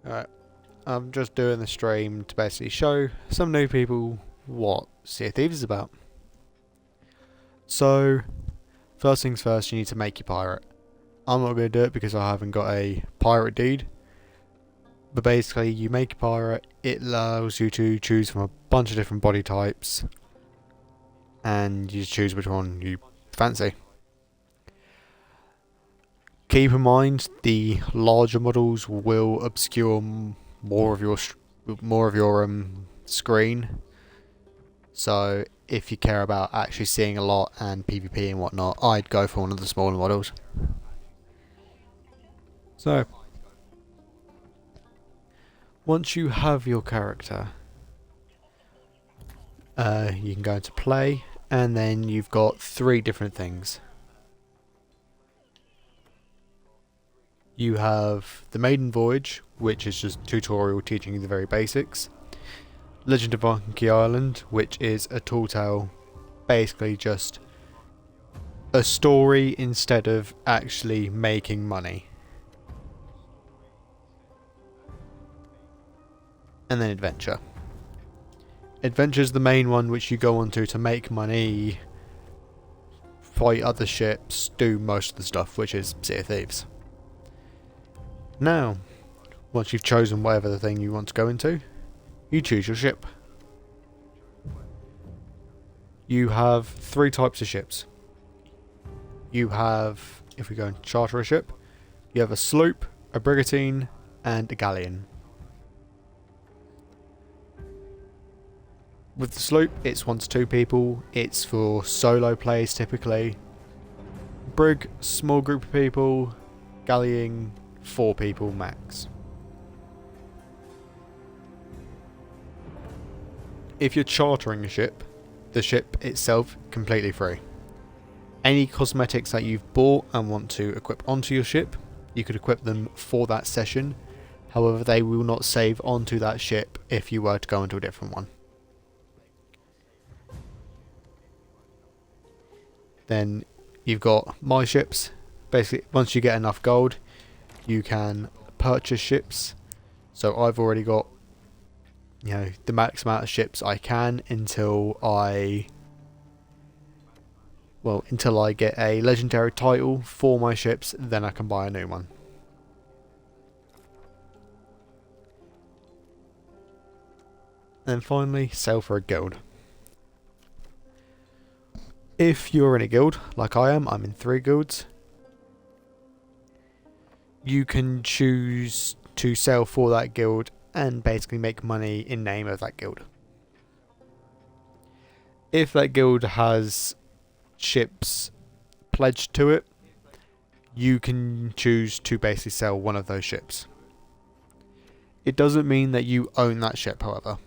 Alright, I'm just doing the stream to basically show some new people what Sea of Thieves is about. So, first things first, you need to make your pirate. I'm not going to do it because I haven't got a pirate deed. But basically, you make a pirate, it allows you to choose from a bunch of different body types. And you choose which one you fancy. Keep in mind, the larger models will obscure more of your screen. So if you care about actually seeing a lot and PvP and whatnot, I'd go for one of the smaller models. So once you have your character, you can go into play, and then you've got 3 different things. You have the Maiden Voyage, which is just tutorial teaching you the very basics. Legend of Monkey Island, which is a tall tale, basically just a story instead of actually making money. And then Adventure. Adventure's the main one which you go on to make money, fight other ships, do most of the stuff, which is Sea of Thieves. Now, once you've chosen whatever the thing you want to go into, you choose your ship. You have 3 types of ships. You have, if we go and charter a ship, you have a sloop, a brigantine, and a galleon. With the sloop, it's 1 to 2 people. It's for solo plays typically. Brig, small group of people. Galleon, 4 people max. If you're chartering a ship, the ship itself completely free. Any cosmetics that you've bought and want to equip onto your ship, you could equip them for that session. However, they will not save onto that ship if you were to go into a different one. Then you've got my ships. Basically, once you get enough gold, you can purchase ships. So I've already got, the max amount of ships I can until I get a legendary title for my ships, then I can buy a new one. And finally, sell for a guild. If you're in a guild, like I am, I'm in 3 guilds, you can choose to sell for that guild and basically make money in name of that guild. If that guild has ships pledged to it, you can choose to basically sell one of those ships. It doesn't mean that you own that ship, however.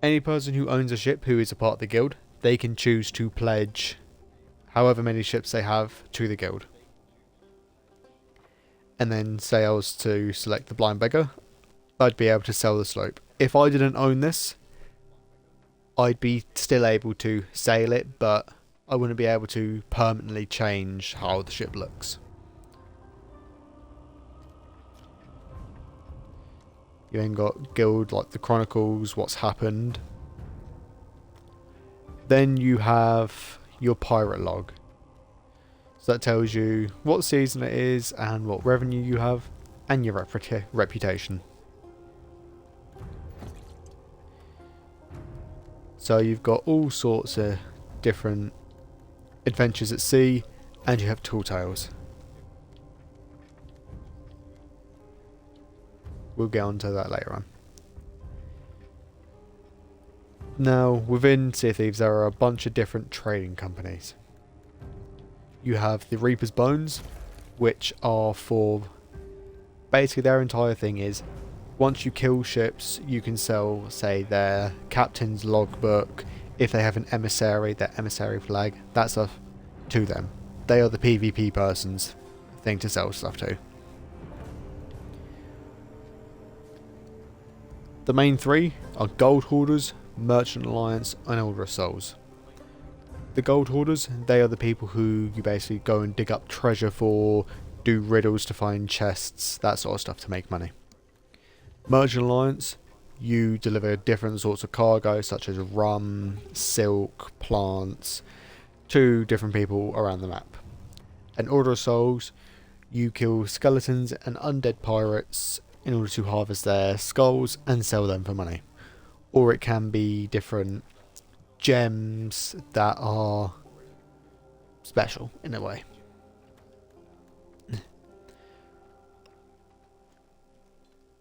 Any person who owns a ship who is a part of the guild, they can choose to pledge however many ships they have to the guild. And then say I was to select the Blind Beggar, I'd be able to sell the slope. If I didn't own this, I'd be still able to sail it, but I wouldn't be able to permanently change how the ship looks. You then got guild like the Chronicles, what's happened. Then you have your pirate log. So that tells you what season it is and what revenue you have and your reputation. So you've got all sorts of different adventures at sea, and you have tall tales. We'll get onto that later on. Now, within Sea of Thieves, there are a bunch of different trading companies. You have the Reaper's Bones, which are for... basically their entire thing is, once you kill ships, you can sell, say, their captain's logbook. If they have an emissary, their emissary flag, that's stuff to them. They are the PvP person's thing to sell stuff to. The main 3 are Gold Hoarders, Merchant Alliance, and Order of Souls. The Gold Hoarders, they are the people who you basically go and dig up treasure for, do riddles to find chests, that sort of stuff to make money. Merchant Alliance, you deliver different sorts of cargo such as rum, silk, plants to different people around the map. And Order of Souls, you kill skeletons and undead pirates in order to harvest their skulls and sell them for money. Or it can be different gems that are special in a way.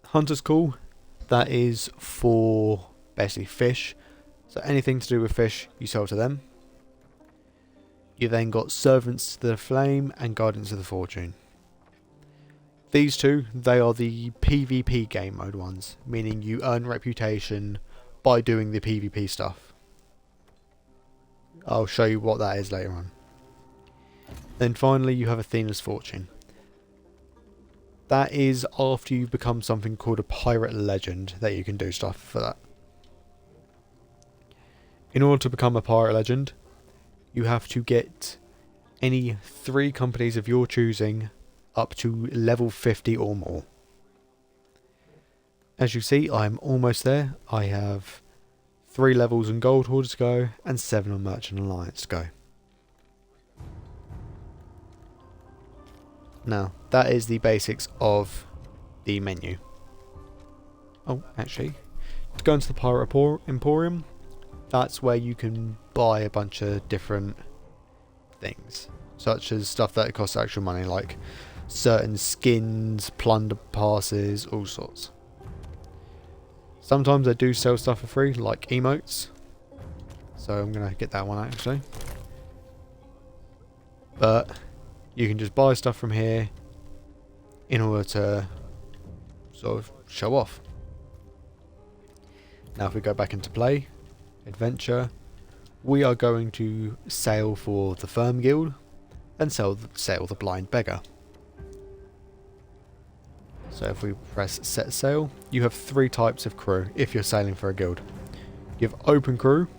Hunter's Call, that is for basically fish. So anything to do with fish, you sell to them. You then got Servants to the Flame and Guardians of the Fortune. These two, they are the PvP game mode ones, meaning you earn reputation by doing the PvP stuff. I'll show you what that is later on. Then finally you have Athena's Fortune. That is after you become something called a pirate legend that you can do stuff for that. In order to become a pirate legend, you have to get any 3 companies of your choosing up to level 50 or more. As you see, I'm almost there. I have 3 levels in Gold Hoarders to go and 7 on Merchant Alliance to go. Now, that is the basics of the menu. Oh, actually, to go into the Pirate Emporium, that's where you can buy a bunch of different things, such as stuff that costs actual money, like certain skins, plunder passes, all sorts. Sometimes they do sell stuff for free, like emotes, so I'm going to get that one actually. But you can just buy stuff from here in order to sort of show off. Now if we go back into play, adventure, we are going to sail for the Firm Guild and sail the Blind Beggar. So if we press set sail, you have 3 types of crew if you're sailing for a guild. You have open crew,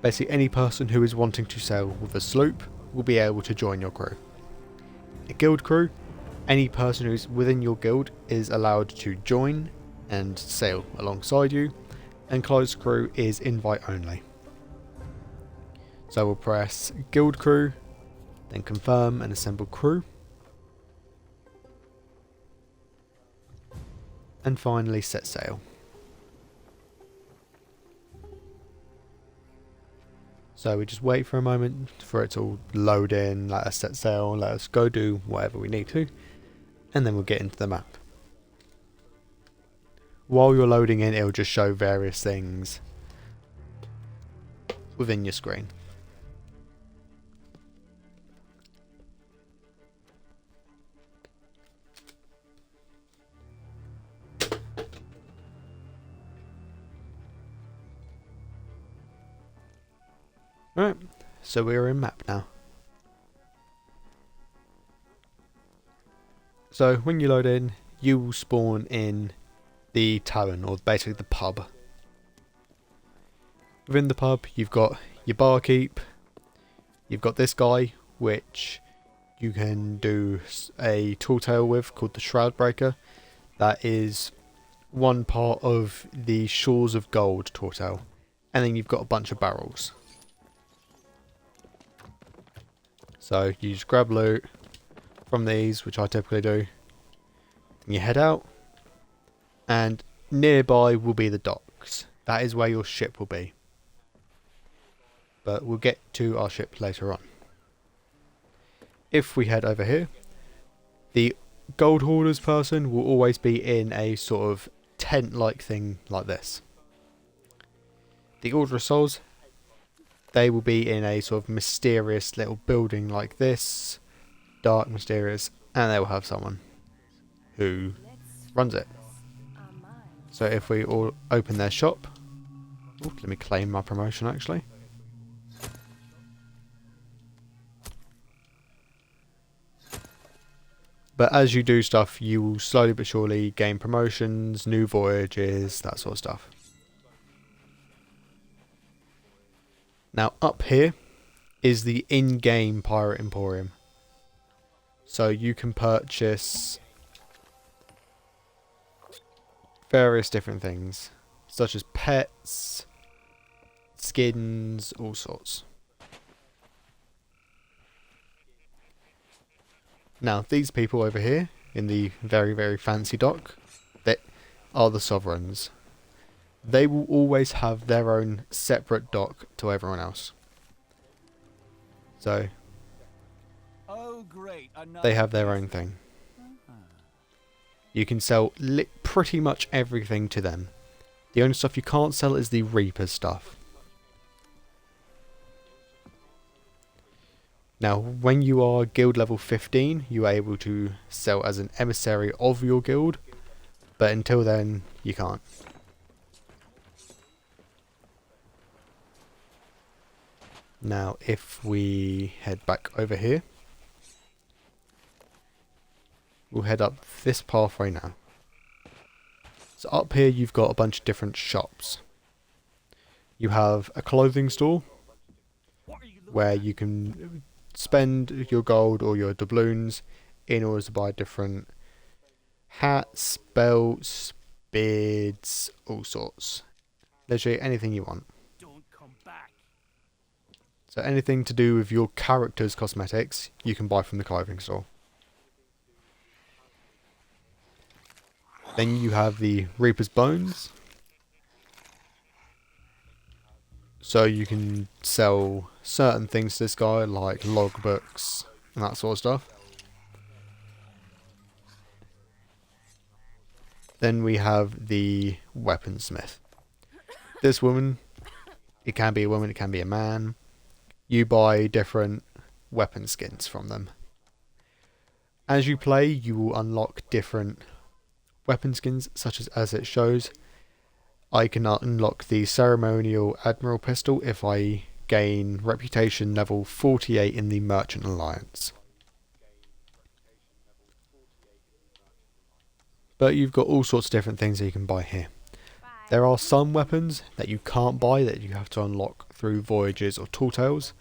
basically any person who is wanting to sail with a sloop will be able to join your crew. A guild crew, any person who is within your guild is allowed to join and sail alongside you, and closed crew is invite only. So we'll press guild crew, then confirm and assemble crew, and finally set sail. So we just wait for a moment for it to all load in, let us set sail, let us go do whatever we need to, and then we'll get into the map. While you're loading in, it'll just show various things within your screen. Alright, so we're in map now. So when you load in, you will spawn in the tavern, or basically the pub. Within the pub, you've got your barkeep, you've got this guy, which you can do a tall tale with, called the Shroud Breaker. That is one part of the Shores of Gold tall tale. And then you've got a bunch of barrels. So you just grab loot from these, which I typically do. Then you head out, and nearby will be the docks. That is where your ship will be. But we'll get to our ship later on. If we head over here, the Gold Hoarders person will always be in a sort of tent-like thing like this. The Order of Souls, they will be in a sort of mysterious little building like this, dark, mysterious, and they will have someone who runs it. So if we all open their shop, ooh, let me claim my promotion actually. But as you do stuff, you will slowly but surely gain promotions, new voyages, that sort of stuff. Now up here is the in-game Pirate Emporium. So you can purchase various different things, such as pets, skins, all sorts. Now, these people over here, in the very, very fancy dock, they are the sovereigns. They will always have their own separate dock to everyone else. So, Oh, great. they have their own thing. You can sell pretty much everything to them. The only stuff you can't sell is the Reaper stuff. Now, when you are guild level 15, you are able to sell as an emissary of your guild, but until then, you can't. Now, if we head back over here, we'll head up this pathway now. So up here, you've got a bunch of different shops. You have a clothing store, where you can spend your gold or your doubloons in order to buy different hats, belts, beards, all sorts. Literally anything you want. So anything to do with your character's cosmetics, you can buy from the clothing store. Then you have the Reaper's Bones. So you can sell certain things to this guy, like logbooks and that sort of stuff. Then we have the Weaponsmith. This woman, it can be a woman, it can be a man. You buy different weapon skins from them. As you play, you will unlock different weapon skins, such as it shows. I can unlock the Ceremonial Admiral pistol if I gain reputation level 48 in the Merchant Alliance. But you've got all sorts of different things that you can buy here. There are some weapons that you can't buy that you have to unlock through voyages or tall tales,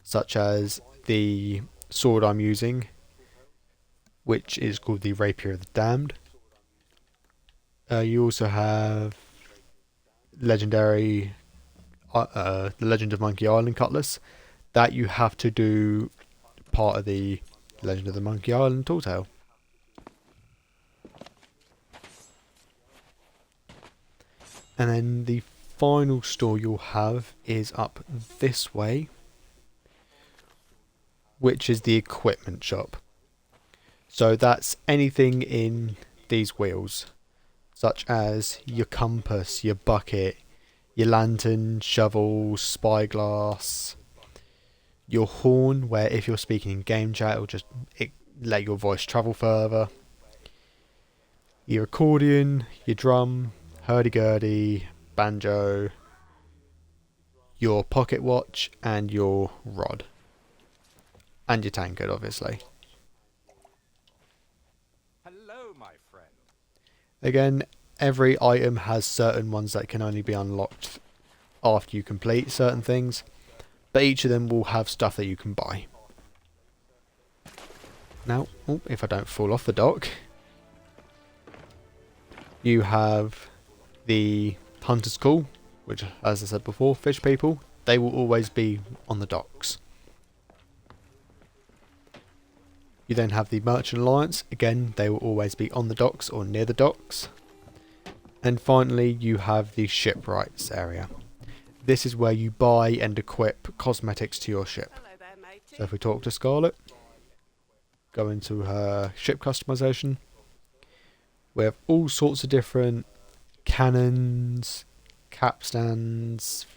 such as the sword I'm using, which is called the Rapier of the Damned. You also have the Legend of Monkey Island Cutlass, that you have to do part of the Legend of the Monkey Island tall tale. And then the final store you'll have is up this way, which is the equipment shop. So that's anything in these wheels, such as your compass, your bucket, your lantern, shovel, spyglass, your horn, where if you're speaking in game chat, it'll just let your voice travel further, your accordion, your drum, hurdy-gurdy, banjo, your pocket watch, and your rod. And your tankard, obviously. Hello, my friend. Again, every item has certain ones that can only be unlocked after you complete certain things, but each of them will have stuff that you can buy. Now, if I don't fall off the dock, you have the Hunter's Call, which, as I said before, fish people, they will always be on the docks. You then have the Merchant Alliance, again, they will always be on the docks or near the docks. And finally, you have the Shipwrights area. This is where you buy and equip cosmetics to your ship. So if we talk to Scarlet, go into her ship customization, we have all sorts of different cannons, capstans,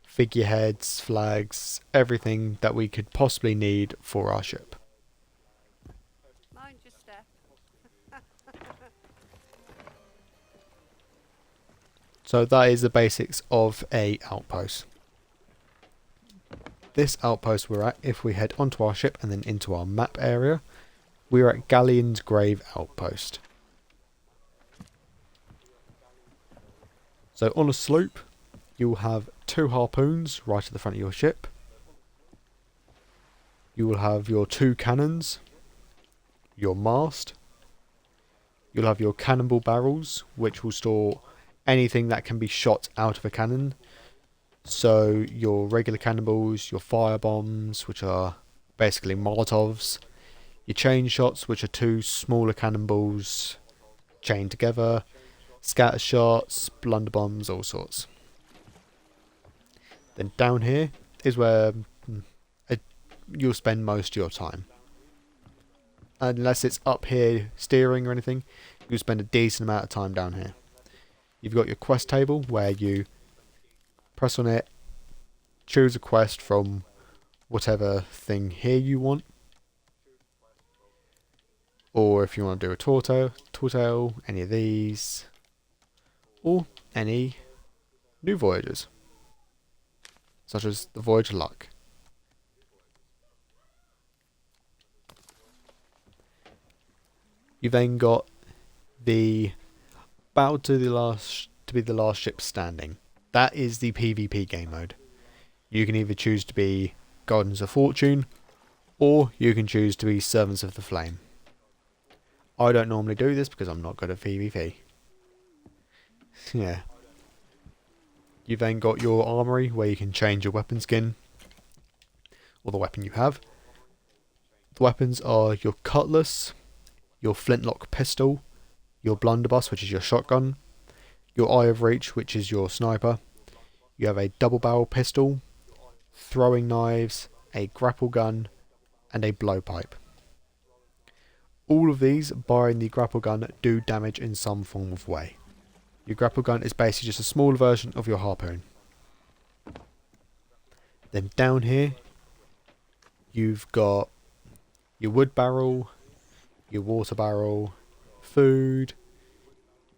figureheads, flags, everything that we could possibly need for our ship. Mind your step. So that is the basics of a outpost. This outpost we're at, if we head onto our ship and then into our map area, we're at Galleon's Grave Outpost. So on a sloop, you will have 2 harpoons right at the front of your ship. You will have your 2 cannons, your mast. You'll have your cannonball barrels, which will store anything that can be shot out of a cannon. So your regular cannonballs, your fire bombs, which are basically Molotovs, your chain shots, which are two smaller cannonballs chained together, scatter shots, blunderbombs, all sorts. Then down here is where you'll spend most of your time. Unless it's up here steering or anything, you'll spend a decent amount of time down here. You've got your quest table where you press on it, choose a quest from whatever thing here you want. Or if you want to do a Tortail, any of these, or any new voyages, such as the Voyage of Luck. You then got the Battle to be the last ship standing. That is the PvP game mode. You can either choose to be Guardians of Fortune, or you can choose to be Servants of the Flame. I don't normally do this because I'm not good at PvP. Yeah. You then got your armory where you can change your weapon skin, or the weapon you have. The weapons are your cutlass, your flintlock pistol, your blunderbuss, which is your shotgun, your eye of reach, which is your sniper. You have a double barrel pistol, throwing knives, a grapple gun, and a blowpipe. All of these, barring the grapple gun, do damage in some form of way. Your grapple gun is basically just a smaller version of your harpoon. Then down here, you've got your wood barrel, your water barrel, food,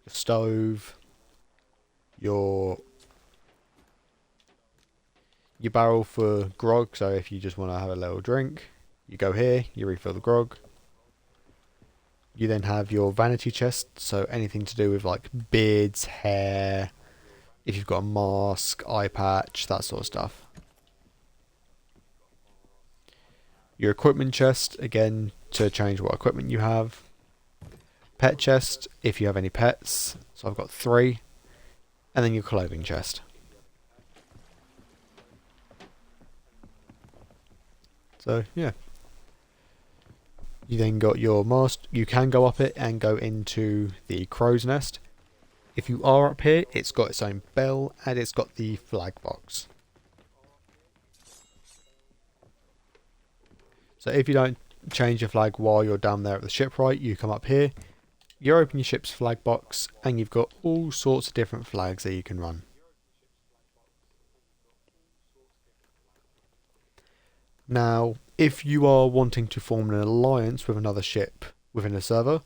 your stove, your barrel for grog, so if you just want to have a little drink, you go here, you refill the grog. You then have your vanity chest, so anything to do with like beards, hair, if you've got a mask, eye patch, that sort of stuff. Your equipment chest, again, to change what equipment you have. Pet chest, if you have any pets, so I've got 3. And then your clothing chest. So, yeah. You then got your mast. You can go up it and go into the crow's nest. If you are up here, it's got its own bell and it's got the flag box. So if you don't change your flag while you're down there at the shipwright, you come up here, you open your ship's flag box, and you've got all sorts of different flags that you can run. Now, if you are wanting to form an alliance with another ship within a server,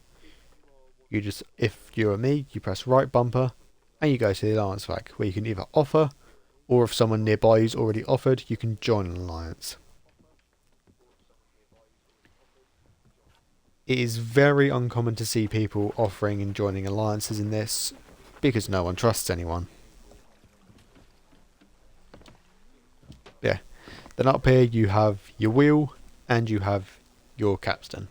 you just, if you're me, you press right bumper and you go to the alliance flag, where you can either offer, or if someone nearby is already offered, you can join an alliance. It is very uncommon to see people offering and joining alliances in this, because no one trusts anyone. Yeah. Then up here you have your wheel and you have your capstan.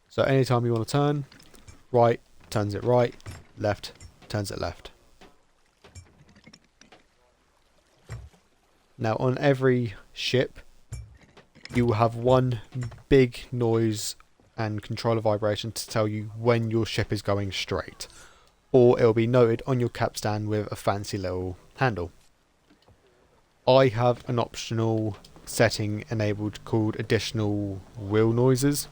So anytime you want to turn, right turns it right, left turns it left. Now on every ship you will have one big noise and controller vibration to tell you when your ship is going straight. Or it will be noted on your capstan with a fancy little handle. I have an optional setting enabled called additional wheel noises,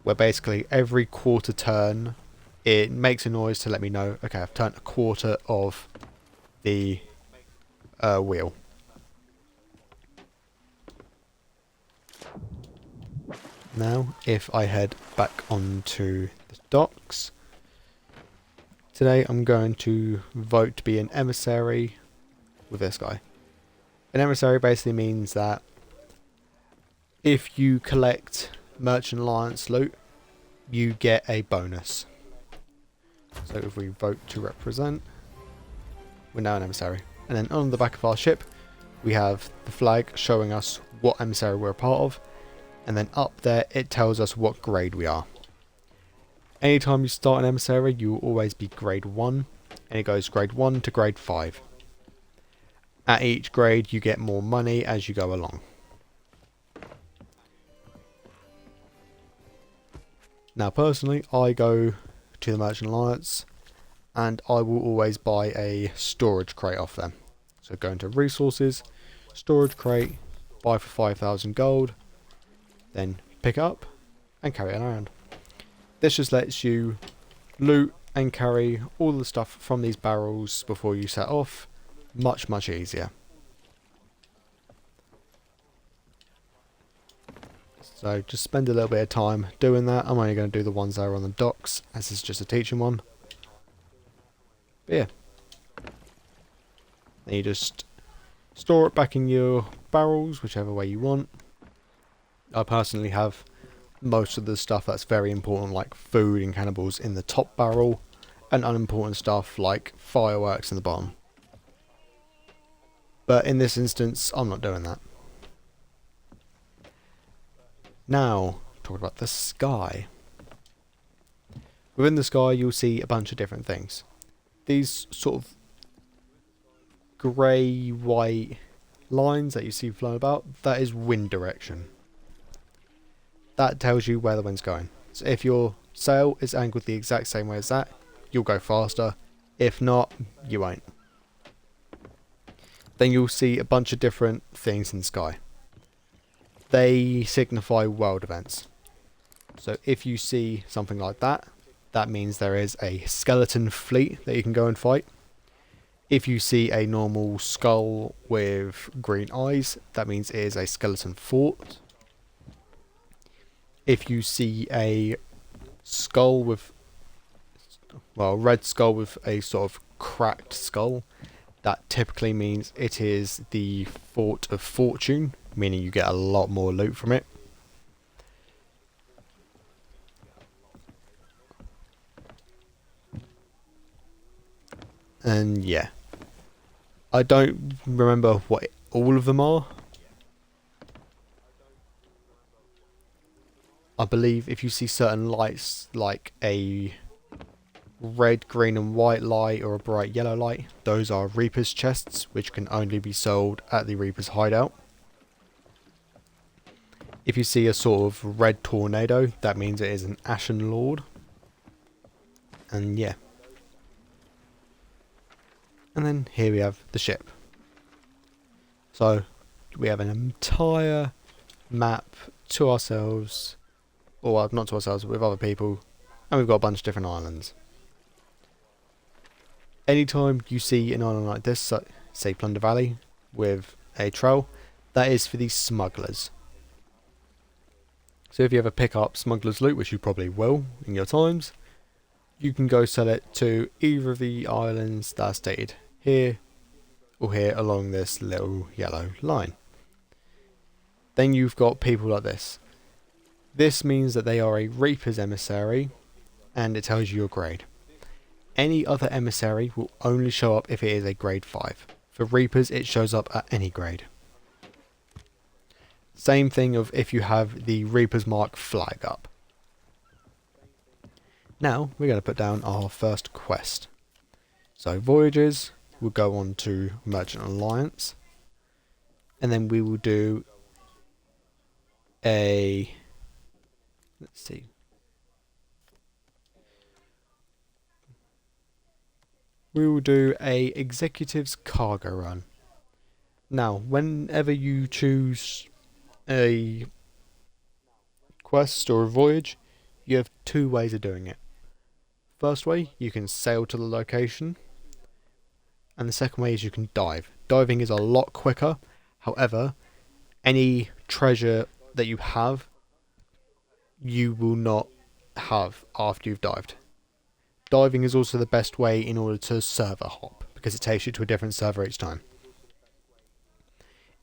where basically every quarter turn it makes a noise to let me know, okay, I've turned a quarter of the wheel. Now if I head back onto the docks, today I'm going to vote to be an emissary with this guy. An emissary basically means that if you collect Merchant Alliance loot, you get a bonus. So if we vote to represent, we're now an emissary. And then on the back of our ship, we have the flag showing us what emissary we're a part of, and then up there it tells us what grade we are. Anytime you start an emissary, you will always be grade 1, and it goes grade 1 to grade 5. At each grade you get more money as you go along. Now personally, I go to the Merchant Alliance and I will always buy a storage crate off them. So go into resources, storage crate, buy for 5,000 gold, then pick it up and carry it around. This just lets you loot and carry all the stuff from these barrels before you set off much easier. So just spend a little bit of time doing that. I'm only going to do the ones that are on the docks, as this is just a teaching one. But yeah. Then you just store it back in your barrels, whichever way you want. I personally have most of the stuff that's very important, like food and cannibals, in the top barrel, and unimportant stuff like fireworks in the bottom. But in this instance, I'm not doing that. Now, talk about the sky. Within the sky, you'll see a bunch of different things. These sort of grey-white lines that you see flown about, that is wind direction. That tells you where the wind's going. So if your sail is angled the exact same way as that, you'll go faster. If not, you won't. Then you'll see a bunch of different things in the sky. They signify world events. So if you see something like that, that means there is a skeleton fleet that you can go and fight. If you see a normal skull with green eyes, that means it is a skeleton fort. If you see a skull with, well, red skull with a sort of cracked skull, that typically means it is the Fort of Fortune, meaning you get a lot more loot from it. And yeah, I don't remember what all of them are. I believe if you see certain lights, like a red, green and white light or a bright yellow light, those are Reaper's chests, which can only be sold at the Reaper's hideout. If you see a sort of red tornado, that means it is an Ashen Lord. And yeah. And then here we have the ship. So we have an entire map to ourselves, or well, not to ourselves, but with other people, and we've got a bunch of different islands. Anytime you see an island like this, say Plunder Valley, with a trail, that is for the smugglers. So if you ever pick up smuggler's loot, which you probably will in your times, you can go sell it to either of the islands that are stated here or here along this little yellow line. Then you've got people like this. This means that they are a Reaper's emissary, and it tells you your grade. Any other emissary will only show up if it is a grade 5. For Reapers, it shows up at any grade. Same thing of if you have the Reaper's Mark flag up. Now, we're going to put down our first quest. So, Voyages, we'll go on to Merchant Alliance. And then we will do a... let's see. We will do a Executive's Cargo Run. Now, whenever you choose a quest or a voyage, you have two ways of doing it. First way, you can sail to the location, and the second way is you can dive. Diving is a lot quicker, however, any treasure that you have, you will not have after you've dived. Diving is also the best way in order to server hop, because it takes you to a different server each time.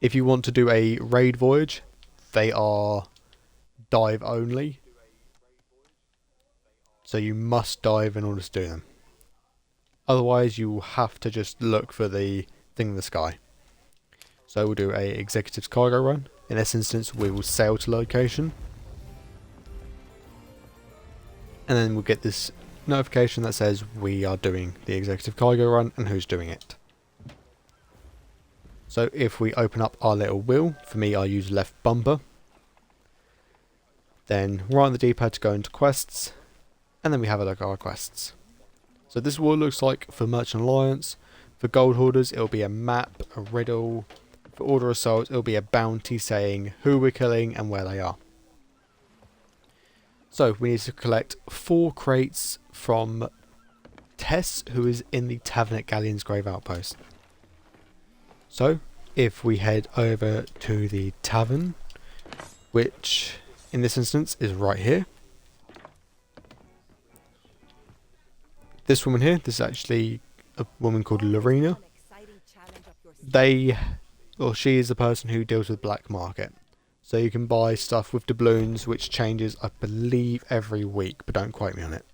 If you want to do a raid voyage, they are dive only, so you must dive in order to do them. Otherwise you will have to just look for the thing in the sky. So we'll do a executive's cargo run. In this instance, we will sail to location. And then we'll get this notification that says we are doing the executive cargo run and who's doing it. So if we open up our little wheel, for me I use left bumper. Then right on the D-pad to go into quests. And then we have a look at our quests. So this is what it looks like for Merchant Alliance. For Gold Hoarders, it'll be a map, a riddle. For Order of Souls, it'll be a bounty saying who we're killing and where they are. So we need to collect 4 crates from Tess, who is in the Tavern at Galleon's Grave Outpost. So if we head over to the tavern, which in this instance is right here. This woman here, this is actually a woman called Lorena. She is the person who deals with black market. So you can buy stuff with doubloons, which changes, I believe, every week, but don't quote me on it.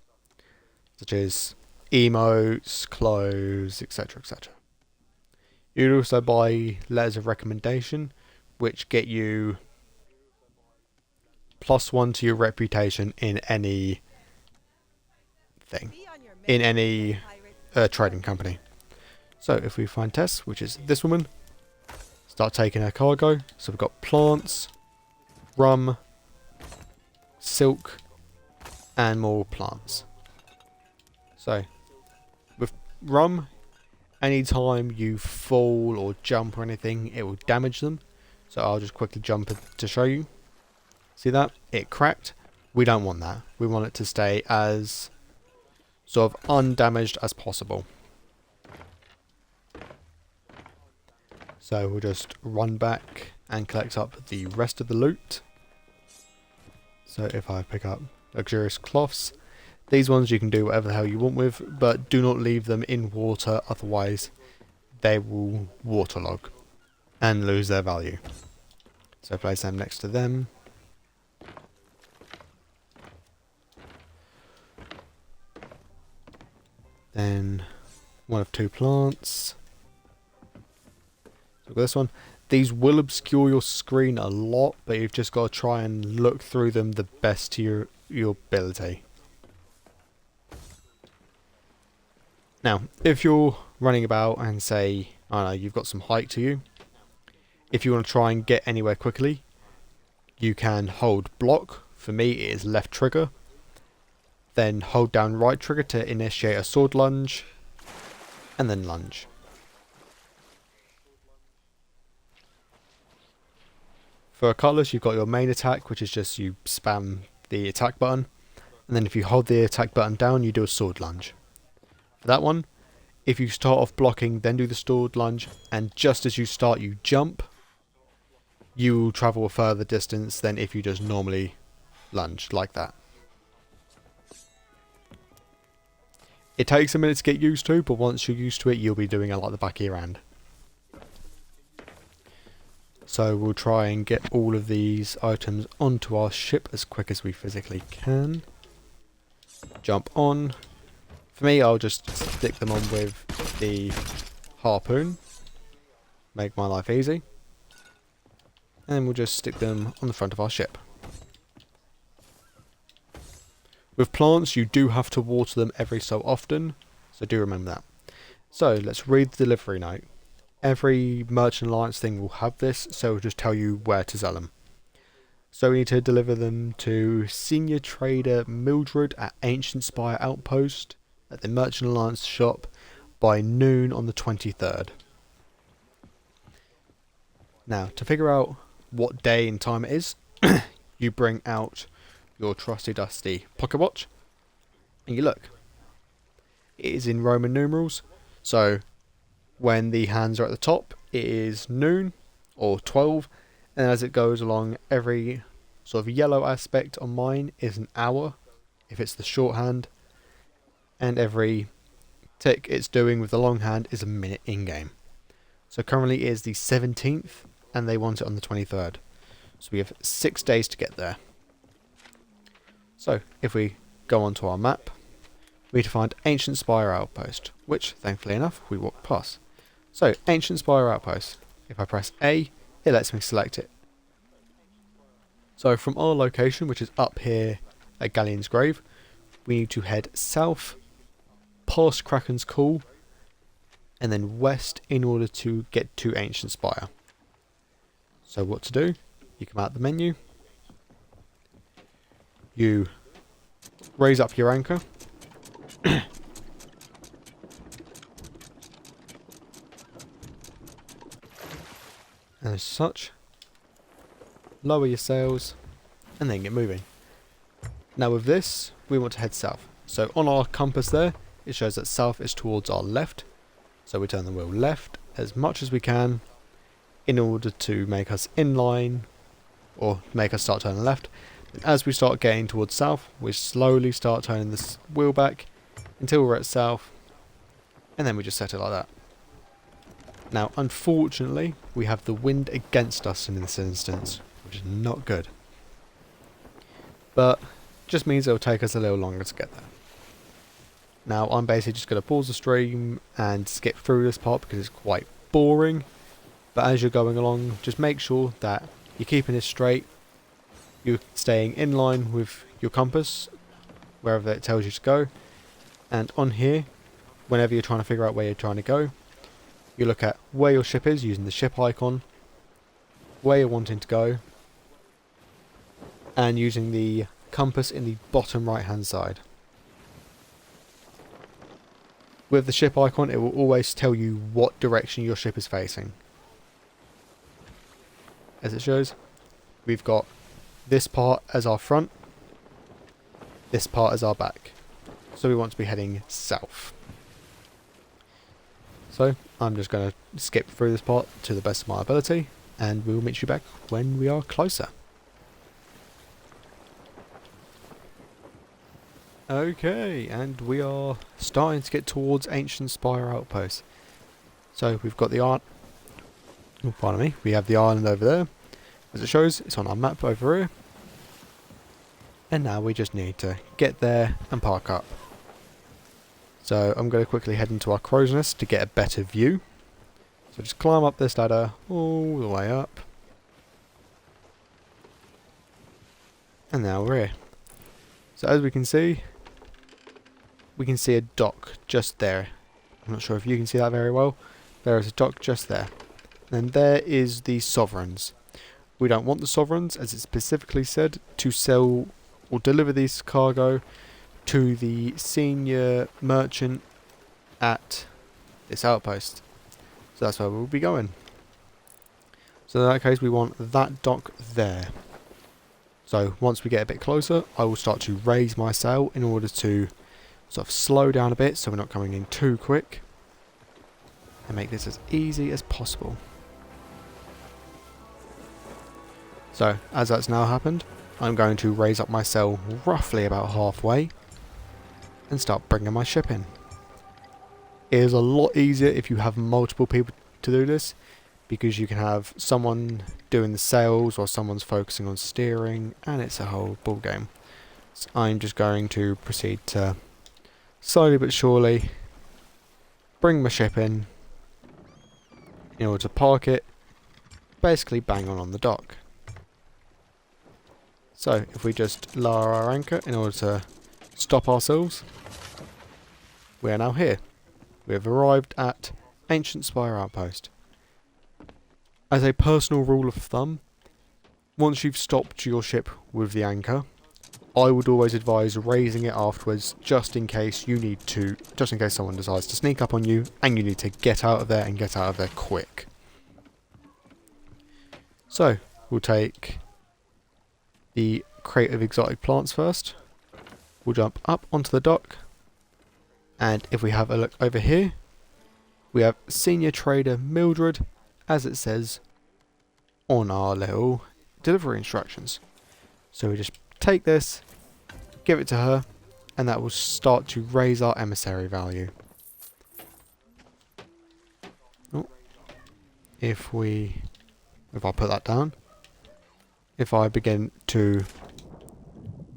Such as emotes, clothes, etc, etc. You'd also buy letters of recommendation, which get you +1 to your reputation in any thing, in any trading company. So if we find Tess, which is this woman, start taking her cargo. So we've got plants, rum, silk, and more plants. So with rum, anytime you fall or jump or anything, it will damage them. So I'll just quickly jump it to show you. See that? It cracked. We don't want that. We want it to stay as sort of undamaged as possible. So we'll just run back and collect up the rest of the loot. So if I pick up luxurious cloths, these ones you can do whatever the hell you want with, but do not leave them in water, otherwise they will waterlog and lose their value. So place them next to them. Then 1 of 2 plants. Look at this one. These will obscure your screen a lot, but you've just got to try and look through them the best to your ability. Now, if you're running about and say, I don't know, you've got some height to you, if you want to try and get anywhere quickly, you can hold block. For me, it is left trigger. Then hold down right trigger to initiate a sword lunge, and then lunge. For a cutlass, you've got your main attack, which is just you spam the attack button, and then if you hold the attack button down, you do a sword lunge. For that one, if you start off blocking, then do the sword lunge, and just as you start, you jump, you will travel a further distance than if you just normally lunge like that. It takes a minute to get used to, but once you're used to it, you'll be doing it like the back of your hand. So we'll try and get all of these items onto our ship as quick as we physically can. Jump on. For me, I'll just stick them on with the harpoon. Make my life easy. And we'll just stick them on the front of our ship. With plants, you do have to water them every so often, so do remember that. So let's read the delivery note. Every Merchant Alliance thing will have this, so it'll just tell you where to sell them. So we need to deliver them to Senior Trader Mildred at Ancient Spire Outpost at the Merchant Alliance shop by noon on the 23rd. Now, to figure out what day and time it is, you bring out your trusty dusty pocket watch and you look. It is in Roman numerals, so when the hands are at the top it is noon or 12, and as it goes along, every sort of yellow aspect on mine is an hour if it's the shorthand, and every tick it's doing with the long hand is a minute in game. So currently it is the 17th and they want it on the 23rd, so we have 6 days to get there. So, if we go onto our map, we need to find Ancient Spire Outpost, which, thankfully enough, we walked past. So, Ancient Spire Outpost. If I press A, it lets me select it. So from our location, which is up here at Galleon's Grave, we need to head south, past Kraken's Call, and then west in order to get to Ancient Spire. So what to do? You come out the menu, you raise up your anchor, and as such, lower your sails, and then get moving. Now with this, we want to head south. So on our compass there, it shows that south is towards our left. So we turn the wheel left as much as we can in order to make us in line, or make us start turning left. As we start getting towards south, we slowly start turning this wheel back until we're at south, and then we just set it like that. Now unfortunately, we have the wind against us in this instance, which is not good. But just means it'll take us a little longer to get there. Now I'm basically just going to pause the stream and skip through this part because it's quite boring. But as you're going along, just make sure that you're keeping it straight. You're staying in line with your compass, wherever it tells you to go. And on here, whenever you're trying to figure out where you're trying to go, you look at where your ship is using the ship icon, where you're wanting to go, and using the compass in the bottom right hand side. With the ship icon, it will always tell you what direction your ship is facing. As it shows, we've got this part as our front, this part as our back. So we want to be heading south. So I'm just going to skip through this part to the best of my ability, and we will meet you back when we are closer. Okay, and we are starting to get towards Ancient Spire Outpost. So we've got the island. Oh, pardon me. We have the island over there. As it shows, it's on our map over here. And now we just need to get there and park up. So I'm going to quickly head into our crow's nest to get a better view. So just climb up this ladder all the way up. And now we're here. So as we can see a dock just there. I'm not sure if you can see that very well. There is a dock just there. And there is the sovereigns. We don't want the sovereigns, as it specifically said, to sell or deliver this cargo to the senior merchant at this outpost. So that's where we'll be going. So in that case, we want that dock there. So once we get a bit closer, I will start to raise my sail in order to sort of slow down a bit so we're not coming in too quick, and make this as easy as possible. So as that's now happened, I'm going to raise up my sail roughly about halfway and start bringing my ship in. It is a lot easier if you have multiple people to do this, because you can have someone doing the sails or someone's focusing on steering, and it's a whole ball game. So I'm just going to proceed to slowly but surely bring my ship in order to park it basically bang on the dock. So if we just lower our anchor in order to stop ourselves, we are now here. We have arrived at Ancient Spire Outpost. As a personal rule of thumb, once you've stopped your ship with the anchor, I would always advise raising it afterwards, just in case someone decides to sneak up on you and you need to get out of there, and get out of there quick. So we'll take the crate of exotic plants first. We'll jump up onto the dock, and if we have a look over here, we have Senior Trader Mildred, as it says on our little delivery instructions. So we just take this, give it to her, and that will start to raise our emissary value. Oh. If I put that down, if I begin to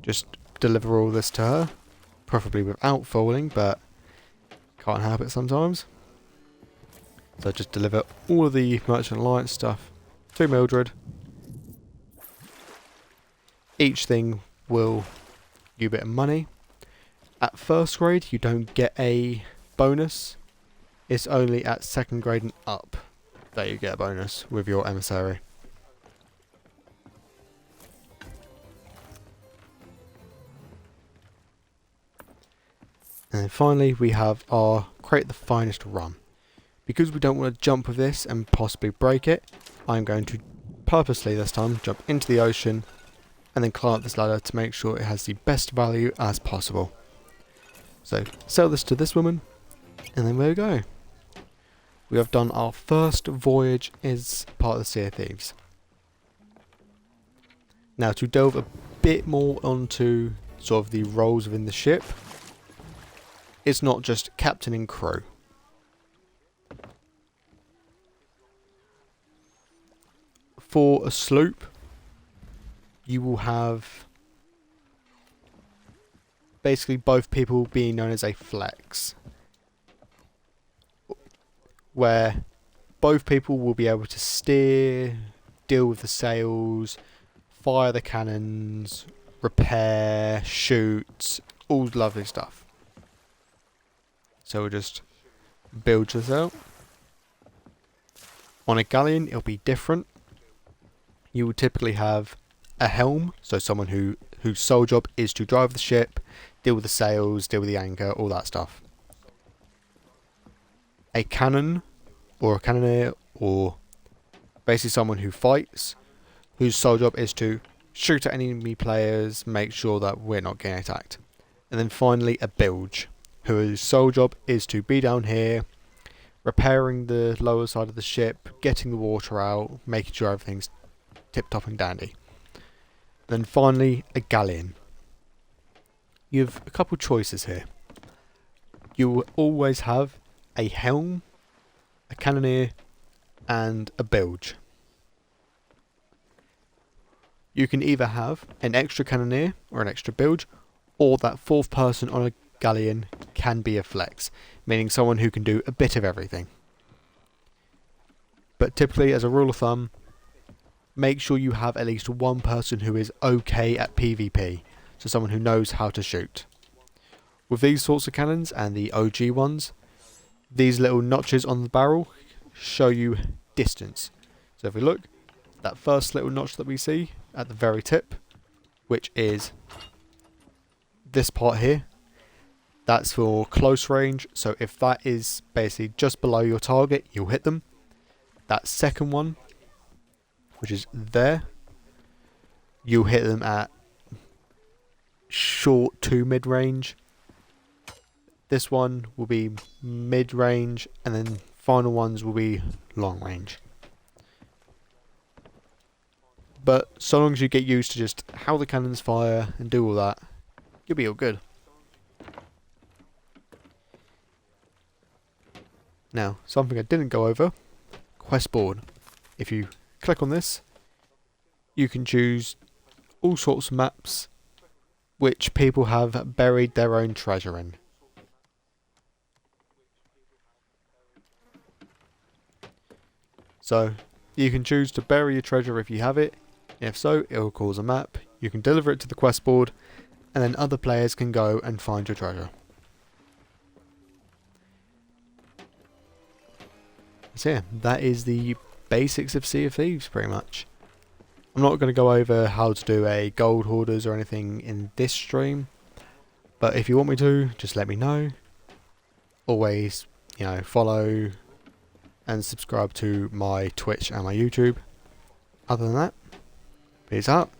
just deliver all this to her, preferably without falling, but can't help it sometimes. So just deliver all of the Merchant Alliance stuff to Mildred. Each thing will give you a bit of money. At first grade you don't get a bonus. It's only at second grade and up that you get a bonus with your emissary. And then finally we have our create the finest rum. Because we don't want to jump with this and possibly break it, I'm going to purposely this time jump into the ocean and then climb up this ladder to make sure it has the best value as possible. So sell this to this woman, and then there we go. We have done our first voyage as part of the Sea of Thieves. Now to delve a bit more onto sort of the roles within the ship, it's not just captain and crew. For a sloop, you will have basically both people being known as a flex, where both people will be able to steer, deal with the sails, fire the cannons, repair, shoot, all lovely stuff. So we'll just build this out. On a galleon it'll be different. You will typically have a helm, so someone whose sole job is to drive the ship, deal with the sails, deal with the anchor, all that stuff. A cannon, or a cannoneer, or basically someone who fights, whose sole job is to shoot at enemy players, make sure that we're not getting attacked. And then finally a bilge, whose sole job is to be down here, repairing the lower side of the ship, getting the water out, making sure everything's tip-top and dandy. Then finally, a galleon. You have a couple choices here. You will always have a helm, a cannoneer, and a bilge. You can either have an extra cannoneer or an extra bilge, or that fourth person on a galleon can be a flex, meaning someone who can do a bit of everything. But typically, as a rule of thumb, make sure you have at least one person who is okay at PvP, so someone who knows how to shoot. With these sorts of cannons and the OG ones, these little notches on the barrel show you distance. So if we look, that first little notch that we see at the very tip, which is this part here, that's for close range. So if that is basically just below your target, you'll hit them. That second one, which is there, you'll hit them at short to mid range. This one will be mid range, and then final ones will be long range. But so long as you get used to just how the cannons fire and do all that, you'll be all good. Now, something I didn't go over, quest board. If you click on this, you can choose all sorts of maps which people have buried their own treasure in. So you can choose to bury your treasure if you have it. If so, it will cause a map. You can deliver it to the quest board, and then other players can go and find your treasure. So yeah, that is the basics of Sea of Thieves pretty much. I'm not going to go over how to do a gold hoarders or anything in this stream, but if you want me to, just let me know. Always, follow and subscribe to my Twitch and my YouTube. Other than that, peace out.